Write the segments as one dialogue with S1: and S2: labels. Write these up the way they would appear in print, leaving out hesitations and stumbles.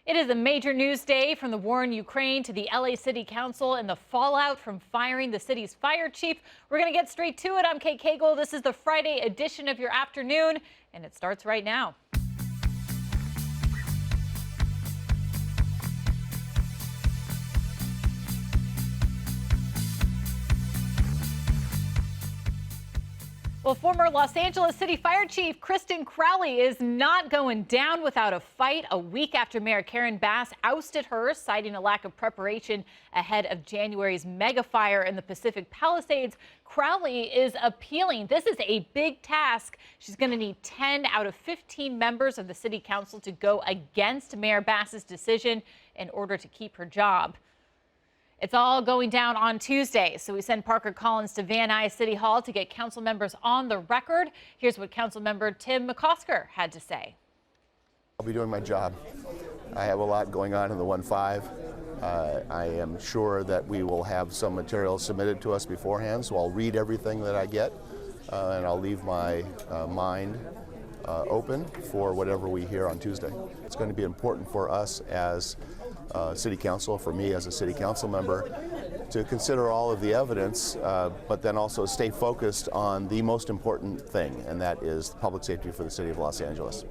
S1: It is a major news day from the war in Ukraine to the LA City Council and the fallout from firing the city's fire chief. We're going to get straight to it. I'm Kate Cagle. This is the Friday edition of your afternoon, and it starts right now. Well, former Los Angeles City Fire Chief Kristen Crowley is not going down without a fight a week after Mayor Karen Bass ousted her, citing a lack of preparation ahead of January's mega fire in the Pacific Palisades. Crowley is appealing. This is a big task. She's going to need 10 out of 15 members of the city council to go against Mayor Bass's decision in order to keep her job. It's all going down on Tuesday, so we send Parker Collins to Van Nuys City Hall to get council members on the record. Here's what council member Tim McCosker had to say.
S2: I'll be doing my job. I have a lot going on in the 1-5. I am sure that we will have some material submitted to us beforehand, so I'll read everything that I get, and I'll leave my mind open for whatever we hear on Tuesday. It's going to be important for us as City Council, for me as a City Council member, to consider all of the evidence, but then also stay focused on the most important thing, and that is public safety for the City of Los Angeles.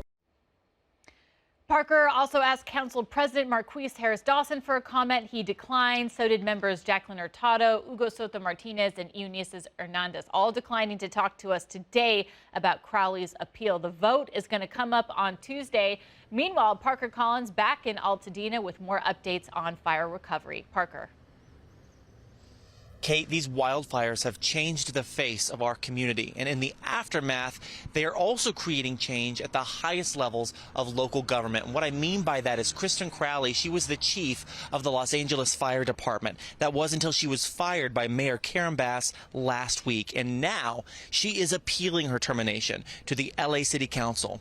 S1: Parker also asked Council President Marqueece Harris Dawson for a comment. He declined. So did members Jacqueline Hurtado, Hugo Soto Martinez, and Eunices Hernandez, all declining to talk to us today about Crowley's appeal. The vote is going to come up on Tuesday. Meanwhile, Parker Collins back in Altadena with more updates on fire recovery. Parker.
S3: Kate, these wildfires have changed the face of our community, and in the aftermath, they are also creating change at the highest levels of local government. And what I mean by that is Kristen Crowley, she was the chief of the Los Angeles Fire Department. That was until she was fired by Mayor Karen Bass last week, and now she is appealing her termination to the LA City Council.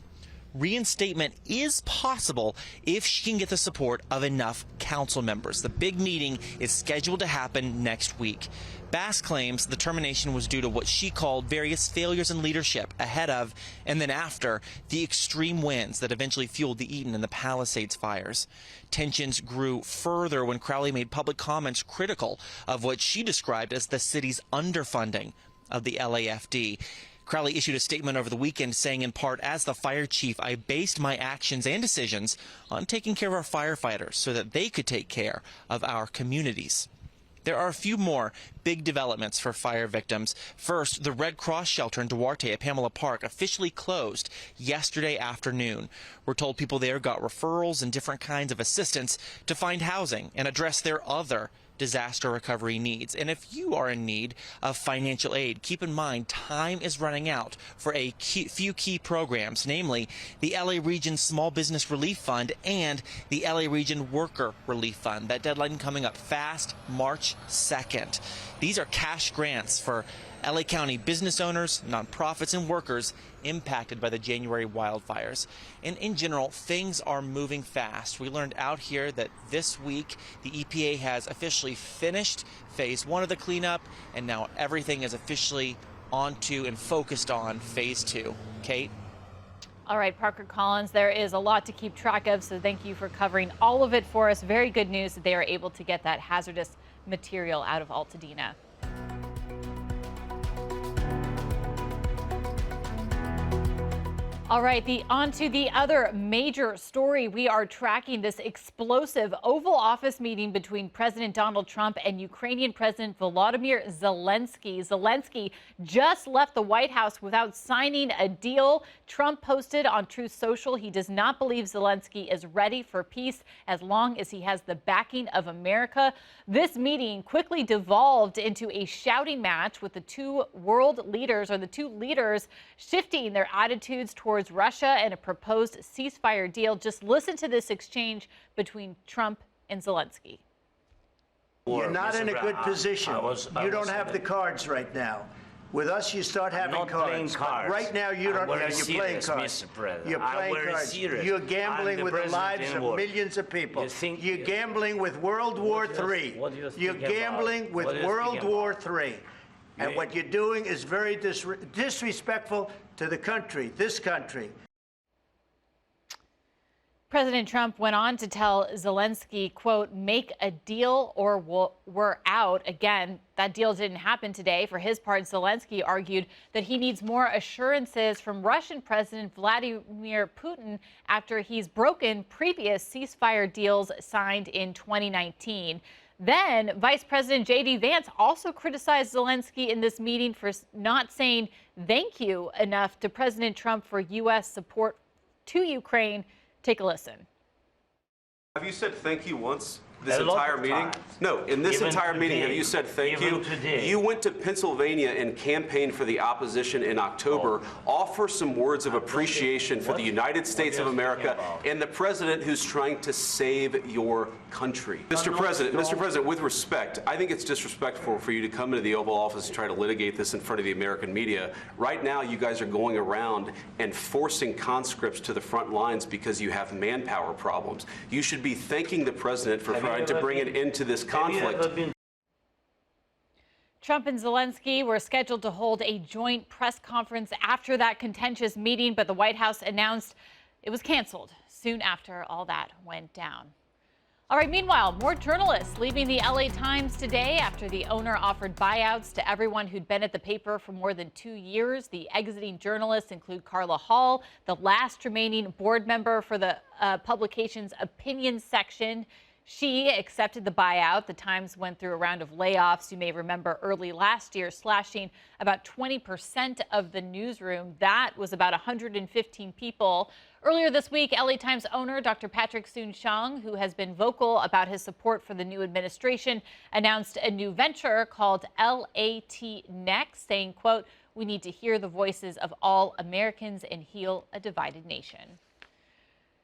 S3: Reinstatement is possible if she can get the support of enough council members. The big meeting is scheduled to happen next week. Bass claims the termination was due to what she called various failures in leadership ahead of and then after the extreme winds that eventually fueled the Eaton and the Palisades fires. Tensions grew further when Crowley made public comments critical of what she described as the city's underfunding of the LAFD. Crowley issued a statement over the weekend saying, in part, as the fire chief, I based my actions and decisions on taking care of our firefighters so that they could take care of our communities. There are a few more big developments for fire victims. First, the Red Cross shelter in Duarte at Pamela Park officially closed yesterday afternoon. We're told people there got referrals and different kinds of assistance to find housing and address their other disaster recovery needs. And if you are in need of financial aid, keep in mind time is running out for a few key programs, namely the LA Region Small Business Relief Fund and the LA Region Worker Relief Fund. That deadline coming up fast, March 2nd. These are cash grants for LA County business owners, nonprofits, and workers impacted by the January wildfires. And in general, things are moving fast. We learned out here that this week the EPA has officially finished phase 1 of the cleanup, and now everything is officially onto and focused on phase 2. Kate?
S1: All right, Parker Collins, there is a lot to keep track of, so thank you for covering all of it for us. Very good news that they are able to get that hazardous material out of Altadena. All right, onto the other major story. We are tracking this explosive Oval Office meeting between President Donald Trump and Ukrainian President Volodymyr Zelensky. Zelensky just left the White House without signing a deal. Trump posted on Truth Social he does not believe Zelensky is ready for peace as long as he has the backing of America. This meeting quickly devolved into a shouting match with the two leaders shifting their attitudes towards Russia and a proposed ceasefire deal. Just listen to this exchange between Trump and Zelensky.
S4: You're not in a good position. You don't have the cards right now. With us, you start having cards. Right now, you don't. You're playing cards. You're playing cards. You're gambling with the lives of millions of people. You're gambling with World War III. You're gambling with World War III. And what you're doing is very disrespectful to the country, this country.
S1: President Trump went on to tell Zelensky, quote, make a deal or we're out. Again, that deal didn't happen today. For his part, Zelensky argued that he needs more assurances from Russian President Vladimir Putin after he's broken previous ceasefire deals signed in 2019. Then Vice President J.D. Vance also criticized Zelensky in this meeting for not saying thank you enough to President Trump for U.S. support to Ukraine. Take a listen.
S5: Have you said thank you once this entire meeting? No, in this entire meeting, have you said thank you? You went to Pennsylvania and campaigned for the opposition in October. Offer some words of appreciation for the United States of America and the president who's trying to save your country. Mr. President, with respect, I think it's disrespectful for you to come into the Oval Office and try to litigate this in front of the American media. Right now, you guys are going around and forcing conscripts to the front lines because you have manpower problems. You should be thanking the president for trying to bring an end to this conflict.
S1: Trump and Zelensky were scheduled to hold a joint press conference after that contentious meeting, but the White House announced it was canceled soon after all that went down. All right, meanwhile, more journalists leaving the LA Times today after the owner offered buyouts to everyone who'd been at the paper for more than 2 years. The exiting journalists include Carla Hall, the last remaining board member for the publication's opinion section. She accepted the buyout. The Times went through a round of layoffs. You may remember early last year, slashing about 20% of the newsroom. That was about 115 people. Earlier this week, LA Times owner Dr. Patrick Soon-Shiong, who has been vocal about his support for the new administration, announced a new venture called LAT Next, saying, quote, we need to hear the voices of all Americans and heal a divided nation.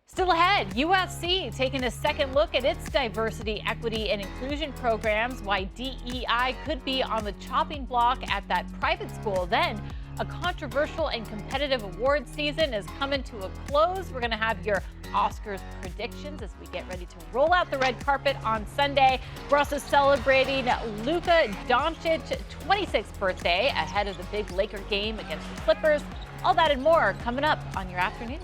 S1: Still ahead, USC taking a second look at its diversity, equity, and inclusion programs, why DEI could be on the chopping block at that private school. Then, a controversial and competitive award season is coming to a close. We're going to have your Oscars predictions as we get ready to roll out the red carpet on Sunday. We're also celebrating Luka Doncic's 26th birthday ahead of the big Laker game against the Clippers. All that and more coming up on your afternoon.